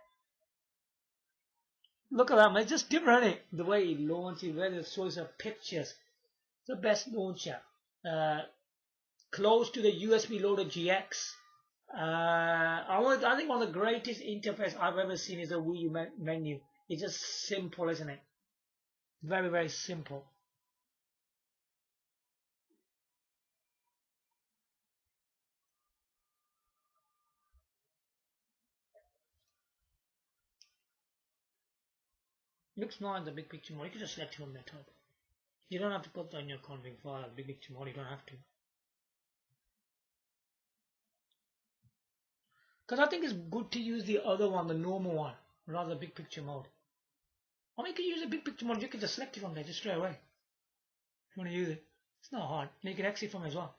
Look at that, man. It's just different. Honey. The way it launches, where it shows up pictures. It's the best launcher. Close to the USB loader GX. I think one of the greatest interface I've ever seen is the Wii U menu. It's just simple, isn't it? Very, very simple. Looks nice in the big picture mode. You can just select it from the top. You don't have to put that in your config file, big picture mode. You don't have to. Because I think it's good to use the other one, the normal one, rather than big picture mode. I mean, you can use a big picture mode, you can just select it from there just straight away. If you want to use it. It's not hard. And you can exit from it as well.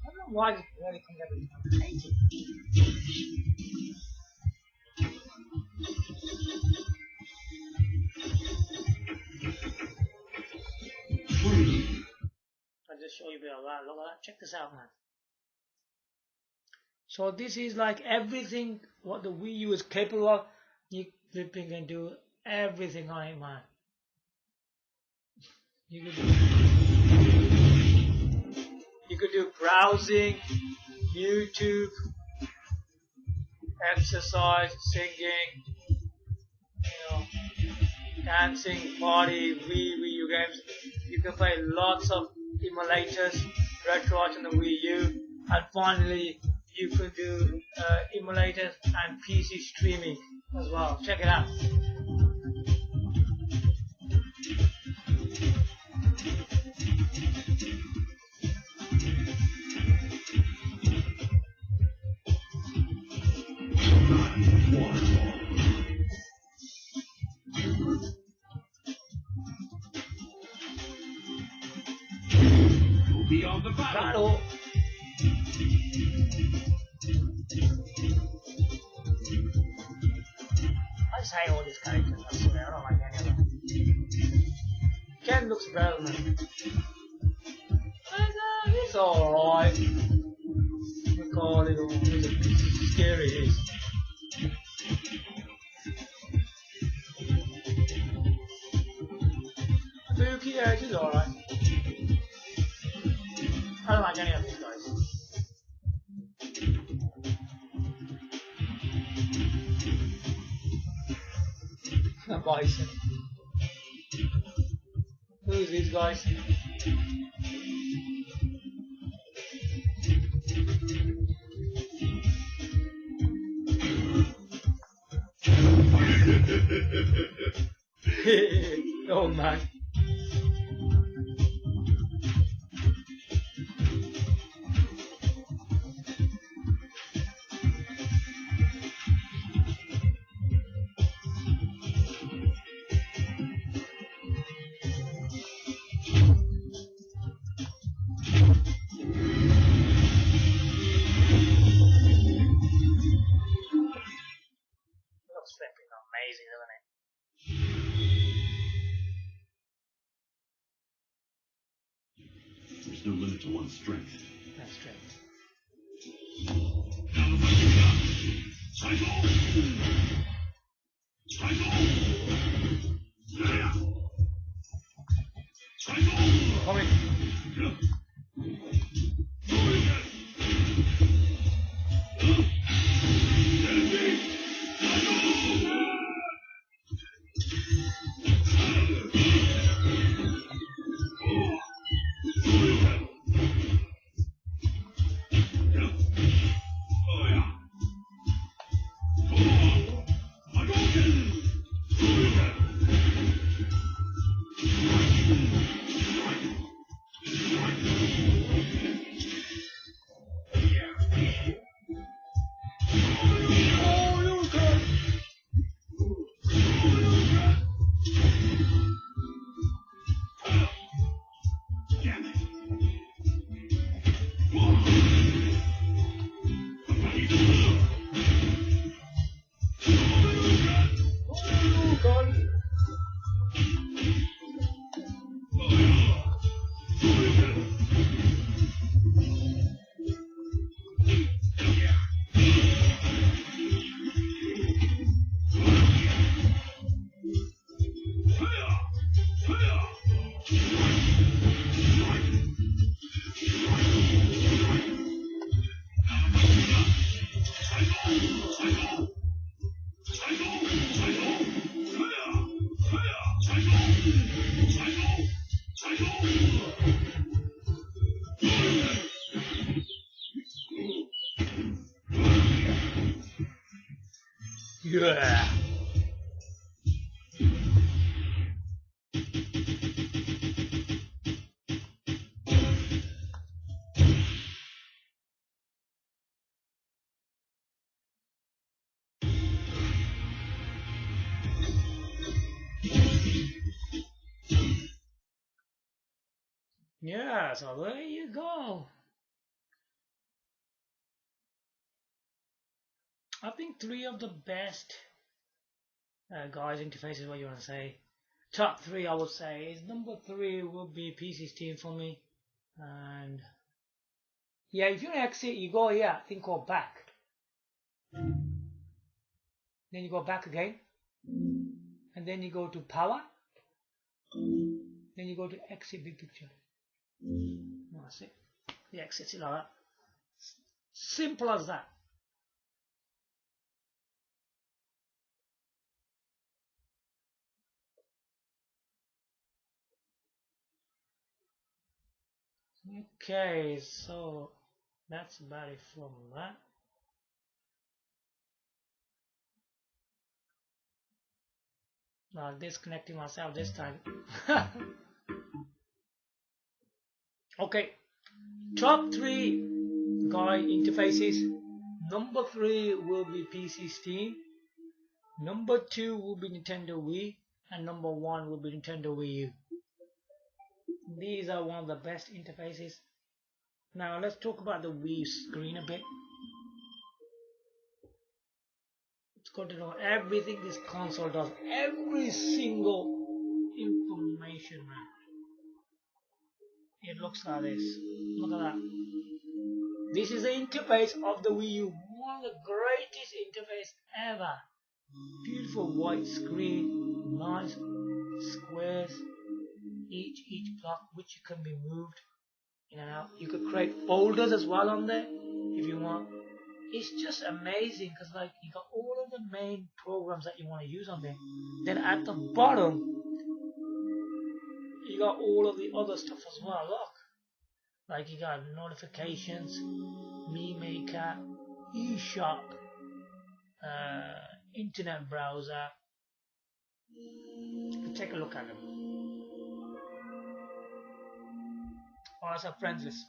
I don't know why this really comes up with 80. I'll just show you a bit of that. Look at that. Check this out, man. So this is like everything what the Wii U is capable of. You flipping can do everything on it, man. You could do browsing, YouTube, exercise, singing, dancing, party, Wii U games. You can play lots of emulators, Retroarch on the Wii U, and finally you could do emulators and PC streaming as well. Check it out. Beyond the battle. I just hate all these characters, I swear, I don't like any of them. Ken looks better than him. He's alright. Look how little scary he is. Fuki, yeah, he's alright. I don't like any of these guys. Bison. Who's these guys? Oh man. Amazing, isn't it? There's no limit to one's strength. That's strength. Coming. Yeah. Yeah, so there you go. I think 3 of the best guys interfaces, what you want to say. Top 3 I would say is number 3 would be PC Steam for me. And yeah, if you exit, you go here, I think go back. Then you go back again. And then you go to power. Then you go to exit big picture. That's it. The exits it like that. Simple as that. Okay, so that's about it from that. Now disconnecting myself this time. Okay, top 3 guy interfaces. Number 3 will be PC Steam. Number 2 will be Nintendo Wii, and number 1 will be Nintendo Wiiu. These are one of the best interfaces. Now let's talk about the Wii screen a bit. It's got to know everything this console does, every single information, man. It looks like this. Look at that. This is the interface of the Wii U. One of the greatest interface ever. Beautiful white screen, nice squares, each block which can be moved in and out. You could create folders as well on there if you want. It's just amazing because like you got all of the main programs that you want to use on there. Then at the bottom you got all of the other stuff as well. Look, like you got notifications, Me Maker, eShop, internet browser. Take a look at them. Oh, it's a friends list.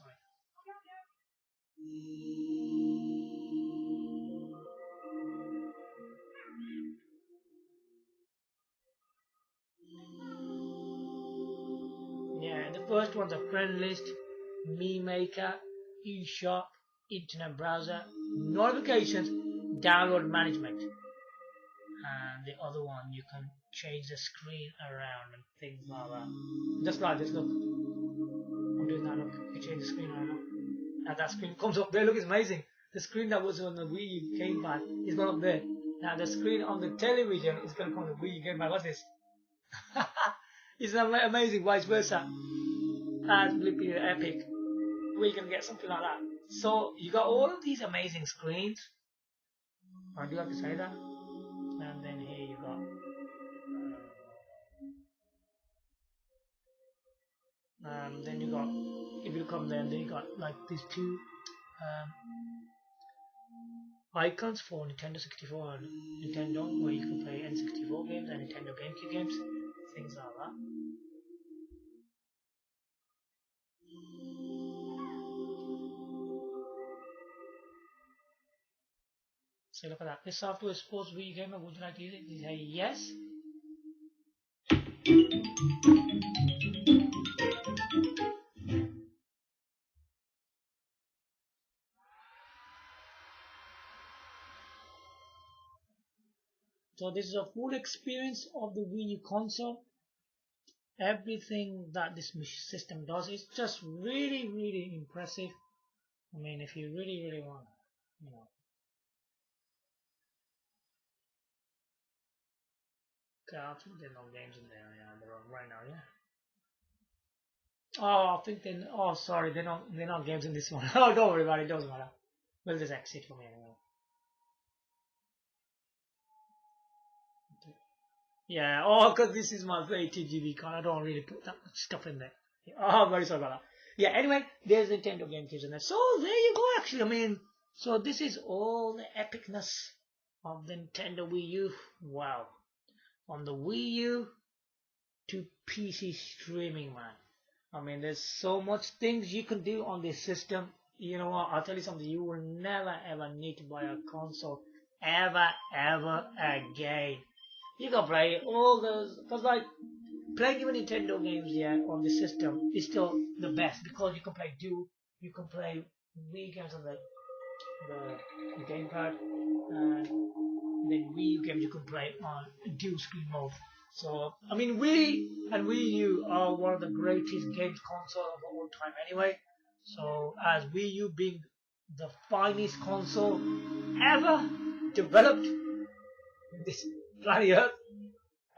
Yeah, the first one's a friend list, Me Maker, eShop, internet browser, notifications, download management. And the other one, you can change the screen around and things like that. Just like this, look. I'm doing that, look. You change the screen around. And that screen comes up there, look, it's amazing. The screen that was on the Wiiu Gamepad is not up there. Now the screen on the television is going to come on the Wiiu Gamepad. What's this? It's amazing, vice versa. That's flipping epic. We can get something like that. So you got all of these amazing screens. I do have to say that. And then here you got then you got, if you come there, then you got like these 2 icons for Nintendo 64 and Nintendo, where you can play N64 games and Nintendo GameCube games, things like that. So look at that. This software supports Wiiu Gamepad. Would you like to use it? You say yes. So this is a full experience of the Wii U console. Everything that this system does is just really impressive. I mean, if you really want, you know. Okay, I think there are no games in there. Yeah, they're on right now. Yeah. Oh, I think they. Oh, sorry, they're not games in this one. Oh, don't worry about it. It doesn't matter. We'll just exit from here anyway. Yeah, oh, because this is my 80 GB card. I don't really put that much stuff in there. Oh, I'm very sorry about that. Yeah, anyway, there's Nintendo GameCube in there. So there you go, actually. I mean, so this is all the epicness of the Nintendo Wii U. Wow. From the Wii U to PC streaming, man. I mean, there's so much things you can do on this system. You know what? I'll tell you something. You will never ever need to buy a console ever again. You can play all those, because like playing even Nintendo games, yeah, on the system is still the best because you can play you can play Wii games on the gamepad, and then Wii games you can play on dual screen mode. So I mean, Wii and Wii U are one of the greatest games console of all time, anyway. So as Wii U being the finest console ever developed in this planet Earth.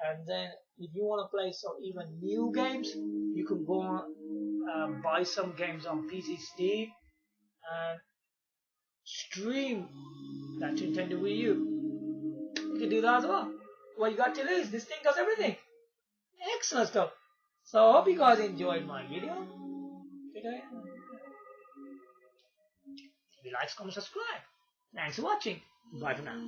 And then if you want to play some even new games, you can go on, buy some games on PC Steam and stream that to Nintendo Wii U. You can do that as well. What you got to lose? This thing does everything. Excellent stuff. So I hope you guys enjoyed my video today. If you like, comment, subscribe. Thanks for watching. Bye for now.